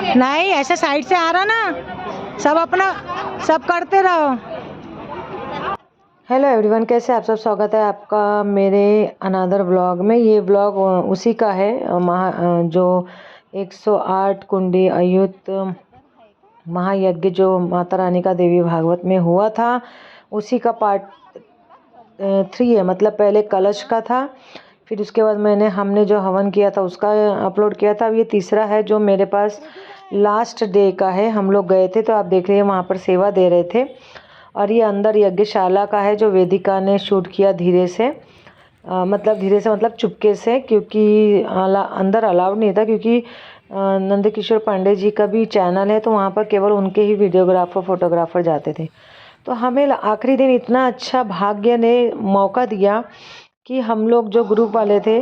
नहीं ऐसे साइड से आ रहा ना, सब अपना सब करते रहो। हेलो एवरीवन, कैसे आप सब? स्वागत है आपका मेरे अनदर ब्लॉग में। ये ब्लॉग उसी का है जो 108 कुंडी अयुत महायज्ञ जो माता रानी का देवी भागवत में हुआ था, उसी का पार्ट 3 है। मतलब पहले कलश का था, फिर उसके बाद हमने जो हवन किया था उसका अपलोड किया था। अब ये तीसरा है जो मेरे पास लास्ट डे का है। हम लोग गए थे तो आप देख रहे हैं वहाँ पर सेवा दे रहे थे। और ये अंदर यज्ञशाला का है जो वेदिका ने शूट किया धीरे से, मतलब चुपके से, क्योंकि अंदर अलाउड नहीं था, क्योंकि नंदकिशोर पांडे जी का भी चैनल है तो वहाँ पर केवल उनके ही वीडियोग्राफर फोटोग्राफर जाते थे। तो हमें आखिरी दिन इतना अच्छा भाग्य ने मौका दिया कि हम लोग जो ग्रुप वाले थे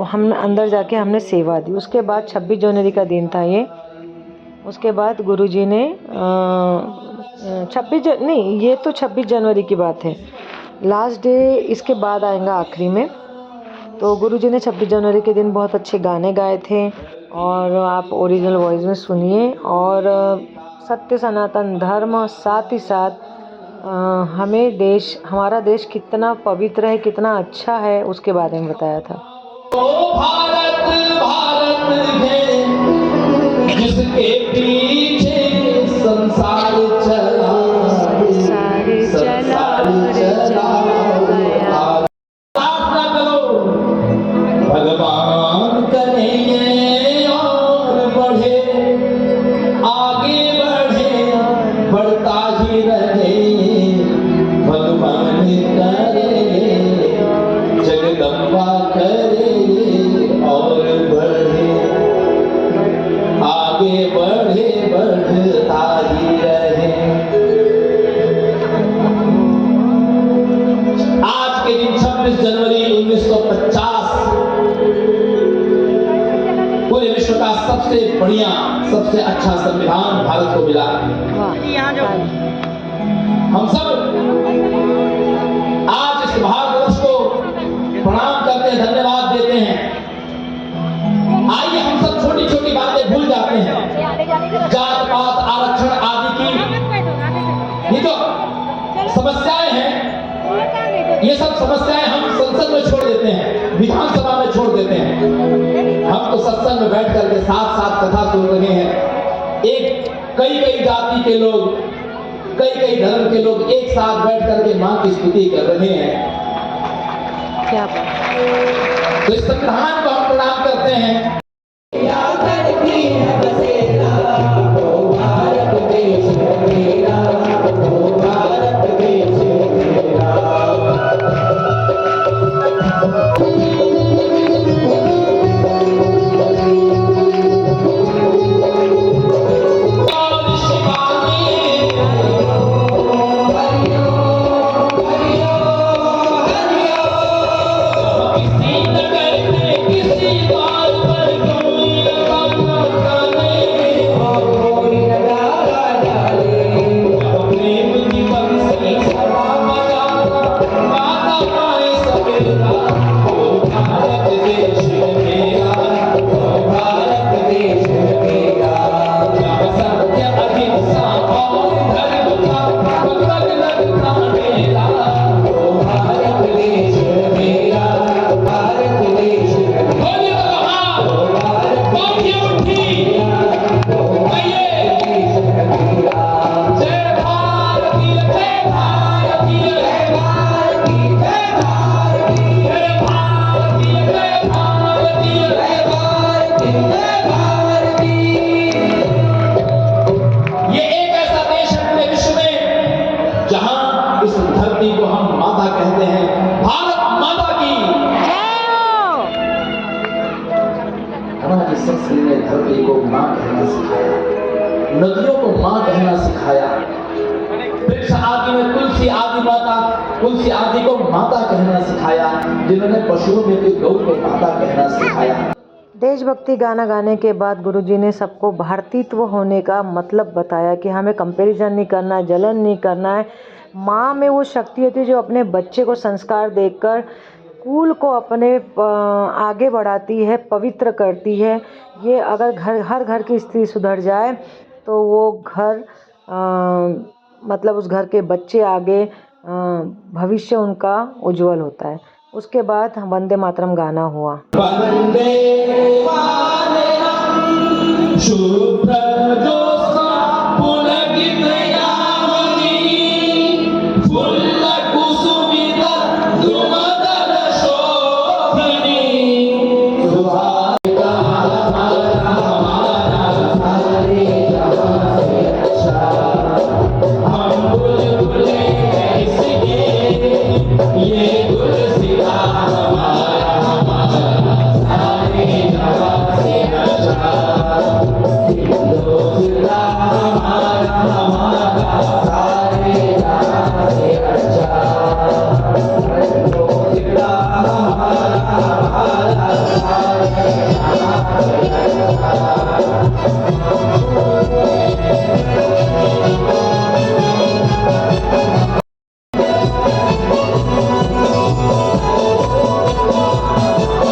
हम अंदर जाके हमने सेवा दी। उसके बाद 26 जनवरी का दिन था ये। उसके बाद गुरुजी ने 26 जनवरी की बात है, लास्ट डे इसके बाद आएगा आखिरी में। तो गुरुजी ने 26 जनवरी के दिन बहुत अच्छे गाने गाए थे और आप ओरिजिनल वॉइस में सुनिए। और सत्य सनातन धर्म, साथ ही साथ हमारा देश कितना पवित्र है, कितना अच्छा है, उसके बारे में बताया था। भारत है जिसके पीछे संसार चला प्रार्थना करो भगवान करेंगे और बढ़े, आगे बढ़े, बढ़ता ही रहे, भगवान करे, जगदम्बा करे और बढ़े, आगे बढ़े, बढ़ता ही रहे। आज के दिन 26 जनवरी 1950 पूरे विश्व का सबसे बढ़िया, सबसे अच्छा संविधान भारत को मिला। हम सब आज इस भारतवर्ष को प्रणाम करते हैं, धन्यवाद देते हैं। आइए हम सब छोटी छोटी बातें भूल जाते हैं, जात पात आरक्षण आदि की ये जो समस्याएं हैं, ये सब समस्याएं हम संसद में छोड़ देते हैं, विधानसभा में छोड़ देते हैं। हम तो सत्संग में बैठ करके साथ साथ कथा सुन रहे हैं। कई जाति के लोग, कई धर्म के लोग एक साथ बैठ करके मां की स्तुति कर रहे हैं। क्या तो इस संविधान को हम प्रणाम करते हैं। संस्कृति ने धरती को मां कहना सिखाया, नदियों को मां कहना सिखाया। वृक्ष आदि में तुलसी आदि को माता कहना सिखाया, जिन्होंने पशुओं में गौ को माता कहना सिखाया। देशभक्ति गाना गाने के बाद गुरुजी ने सबको भारतीत्व होने का मतलब बताया कि हमें कंपैरिजन नहीं करना है, जलन नहीं करना है। माँ में वो शक्ति होती है जो अपने बच्चे को संस्कार देकर कुल को अपने आगे बढ़ाती है, पवित्र करती है। ये अगर हर घर की स्त्री सुधर जाए तो वो घर मतलब उस घर के बच्चे आगे भविष्य उनका उज्जवल होता है। उसके बाद वंदे मातरम गाना हुआ। वंदे शुभ्रजोत्स्ना पुलकितयामिनी फुल्लकुसुमिता द्रुमदलशोभिनी सुभाषिता हमारा सारे जहां से अच्छा हम बुलबुले इसके ये गुलसिता हमारा सारे जहां से अच्छा हिंदोस्तान हमारा सारे जहां से अच्छा हिंदोस्तान हमारा सारे जहां से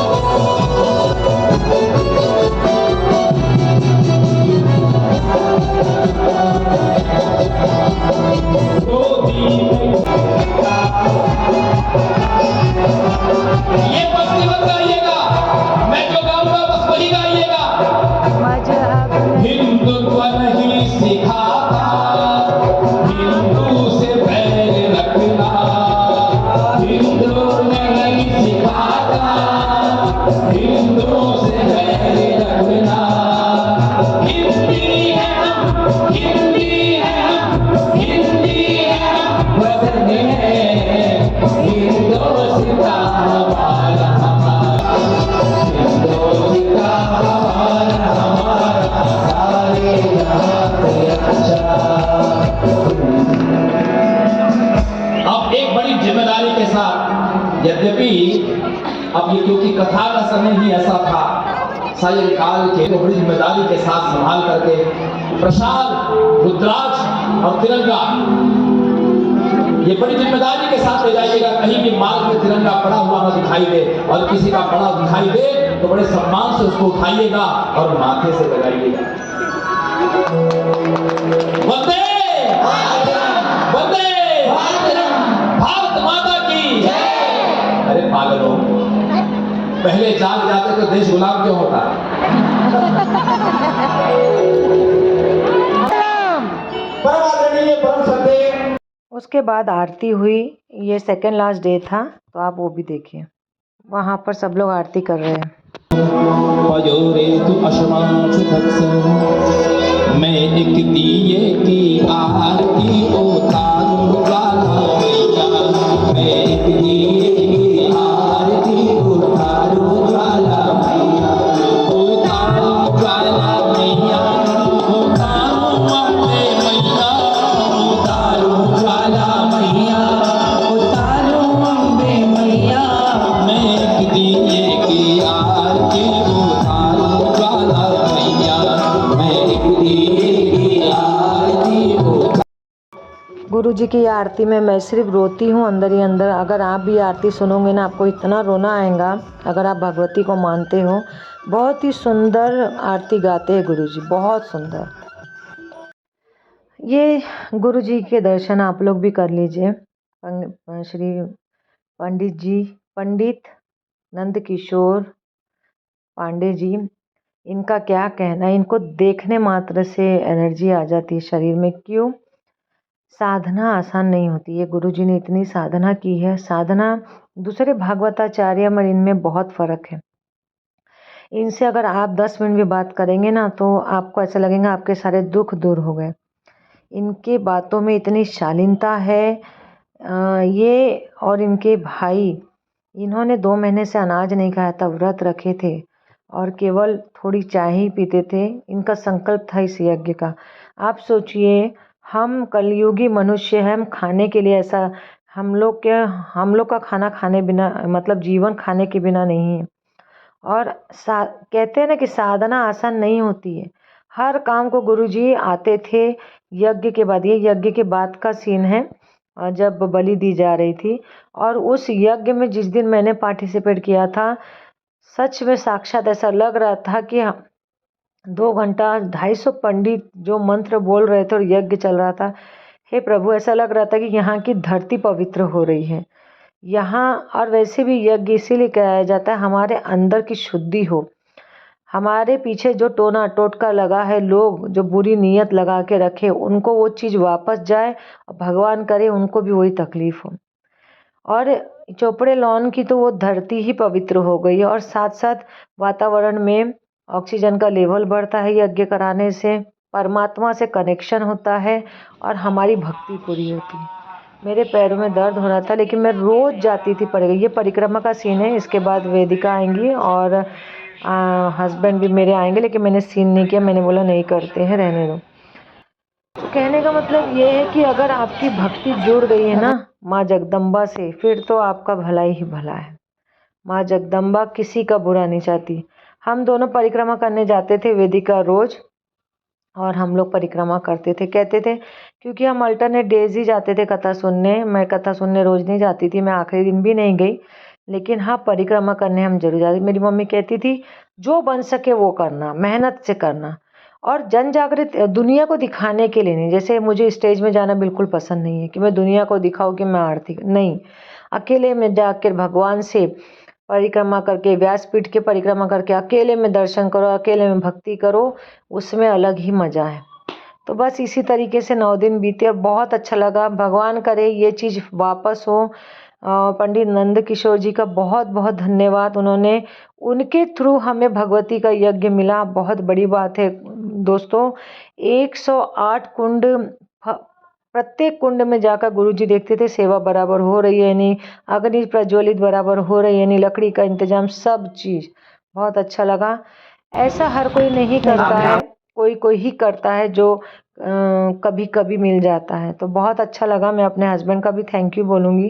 अच्छा। ये भक्ति मत गाइएगा, मैं जो गाऊंगा बस वही गाइएगा। हिंदुत्व नहीं सिखाता हिंदू से बैर रखना, हिंदू नहीं सिखाता हिंदू से बैर रखना। हिंदी है हम, हिंदी है हम, हिंदी है हम, वतन है हिंदोस्तान हमारा हमारा, हिंदोस्तान हमारा हमारा सारे जहां से अच्छा। अब एक बड़ी जिम्मेदारी के साथ, यद्यपि अब ये क्योंकि कथा का समय ही ऐसा था, सायंकाल के तो बड़ी जिम्मेदारी के साथ संभाल करके प्रसाद, रुद्राक्ष और तिरंगा ये बड़ी जिम्मेदारी के साथ ले जाइएगा। कहीं भी मार्ग में तिरंगा पड़ा हुआ न दिखाई दे, और किसी का पड़ा दिखाई दे तो बड़े सम्मान से उसको उठाइएगा और माथे से लगाइएगा। वंदे वंदे भारत माता की जय। अरे पागलों, पहले जाग जाते तो देश गुलाम क्यों होता? परम आदरणीय परम श्रद्धेय। उसके बाद आरती हुई। ये सेकेंड लास्ट डे था, तो आप वो भी देखिए। वहाँ पर सब लोग आरती कर रहे हैं। मैं एक दिए की आरती उतारूं ज्वाला मैया, मैं एक दिए की आरती उतारूं ज्वाला मैया, उतारूं ज्वाला मैया, उतारूं अम्बे मैया, उतारूं ज्वाला मैया, उतारूं अम्बे मैया, मैं एक दिए की आरती उतारूं ज्वाला मैया, मैं एक दिए की आरती उतारूं। गुरु जी की आरती में मैं सिर्फ रोती हूँ अंदर ही अंदर। अगर आप भी आरती सुनोगे ना, आपको इतना रोना आएगा। अगर आप भगवती को मानते हो, बहुत ही सुंदर आरती गाते हैं गुरु जी, बहुत सुंदर। ये गुरु जी के दर्शन आप लोग भी कर लीजिए। श्री पंडित जी, पंडित नंद किशोर पांडे जी, इनका क्या कहना है, इनको देखने मात्र से एनर्जी आ जाती है शरीर में। क्यों? साधना आसान नहीं होती है। गुरु जी ने इतनी साधना की है। साधना दूसरे भागवताचार्य में इनमें बहुत फ़र्क है। इनसे अगर आप 10 मिनट भी बात करेंगे ना, तो आपको ऐसा लगेगा आपके सारे दुख दूर हो गए। इनके बातों में इतनी शालीनता है। ये और इनके भाई, इन्होंने 2 महीने से अनाज नहीं खाया था, व्रत रखे थे और केवल थोड़ी चाय ही पीते थे। इनका संकल्प था इस यज्ञ का। आप सोचिए, हम कलयुगी मनुष्य हैं, हम खाने के लिए ऐसा, हम लोग का खाना खाने बिना मतलब जीवन खाने के बिना नहीं है। और कहते हैं ना कि साधना आसान नहीं होती है। हर काम को गुरुजी आते थे यज्ञ के बाद। ये यज्ञ के बाद का सीन है। जब बलि दी जा रही थी। और उस यज्ञ में जिस दिन मैंने पार्टिसिपेट किया था, सच में साक्षात ऐसा लग रहा था कि 2 घंटा 250 पंडित जो मंत्र बोल रहे थे और यज्ञ चल रहा था। हे प्रभु, ऐसा लग रहा था कि यहाँ की धरती पवित्र हो रही है यहाँ। और वैसे भी यज्ञ इसीलिए कराया जाता है, हमारे अंदर की शुद्धि हो। हमारे पीछे जो टोना टोटका लगा है, लोग जो बुरी नीयत लगा के रखे, उनको वो चीज़ वापस जाए और भगवान करे उनको भी वही तकलीफ हो। और चोपड़े लॉन की तो वो धरती ही पवित्र हो गई है। और साथ साथ वातावरण में ऑक्सीजन का लेवल बढ़ता है यज्ञ कराने से, परमात्मा से कनेक्शन होता है और हमारी भक्ति पूरी होती है। मेरे पैरों में दर्द हो रहा था, लेकिन मैं रोज़ जाती थी पड़ गई। ये परिक्रमा का सीन है, इसके बाद वेदिका आएंगी और हस्बैंड भी मेरे आएंगे, लेकिन मैंने सीन नहीं किया, मैंने बोला नहीं करते हैं, रहने दो। तो कहने का मतलब ये है कि अगर आपकी भक्ति जुड़ गई है ना माँ जगदम्बा से, फिर तो आपका भला ही भला है। माँ जगदम्बा किसी का बुरा नहीं चाहती। हम दोनों परिक्रमा करने जाते थे वेदिका रोज, और हम लोग परिक्रमा करते थे। कहते थे क्योंकि हम अल्टरनेट डेज ही जाते थे कथा सुनने। मैं कथा सुनने रोज नहीं जाती थी, मैं आखिरी दिन भी नहीं गई, लेकिन हाँ परिक्रमा करने हम जरूर जाते। मेरी मम्मी कहती थी जो बन सके वो करना, मेहनत से करना, और जन जागृत दुनिया को दिखाने के लिए नहीं। जैसे मुझे स्टेज में जाना बिल्कुल पसंद नहीं है कि मैं दुनिया को दिखाऊं कि मैं आरती नहीं, अकेले में जाकर भगवान से परिक्रमा करके, व्यासपीठ के परिक्रमा करके अकेले में दर्शन करो, अकेले में भक्ति करो, उसमें अलग ही मज़ा है। तो बस इसी तरीके से 9 दिन बीते और बहुत अच्छा लगा। भगवान करे ये चीज़ वापस हो। पंडित नंद किशोर जी का बहुत बहुत धन्यवाद, उनके थ्रू हमें भगवती का यज्ञ मिला, बहुत बड़ी बात है दोस्तों। 108 कुंड, प्रत्येक कुंड में जाकर गुरुजी देखते थे सेवा बराबर हो रही है नहीं, अग्नि प्रज्वलित बराबर हो रही है नहीं, लकड़ी का इंतजाम, सब चीज़ बहुत अच्छा लगा। ऐसा हर कोई नहीं करता है, कोई कोई ही करता है जो कभी कभी मिल जाता है। तो बहुत अच्छा लगा। मैं अपने हस्बैंड का भी थैंक यू बोलूँगी,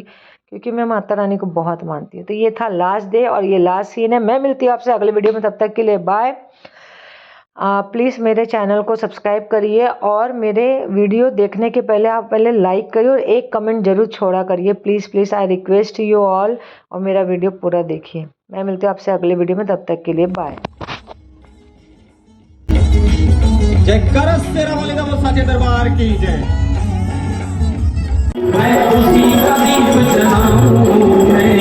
क्योंकि मैं माता रानी को बहुत मानती हूँ। तो ये था लास्ट डे और ये लास्ट सीन है। मैं मिलती हूँ आपसे अगले वीडियो में, तब तक के लिए बाय। प्लीज़ मेरे चैनल को सब्सक्राइब करिए, और मेरे वीडियो देखने के पहले आप पहले लाइक करिए और एक कमेंट ज़रूर छोड़ा करिए, please please, I request you all. और मेरा वीडियो पूरा देखिए। मैं मिलती हूँ आपसे अगले वीडियो में, तब तक के लिए बाय। जयकारा शेरा वाले का साचे दरबार की जय। मैं उसी का दीप जलाऊं, मैं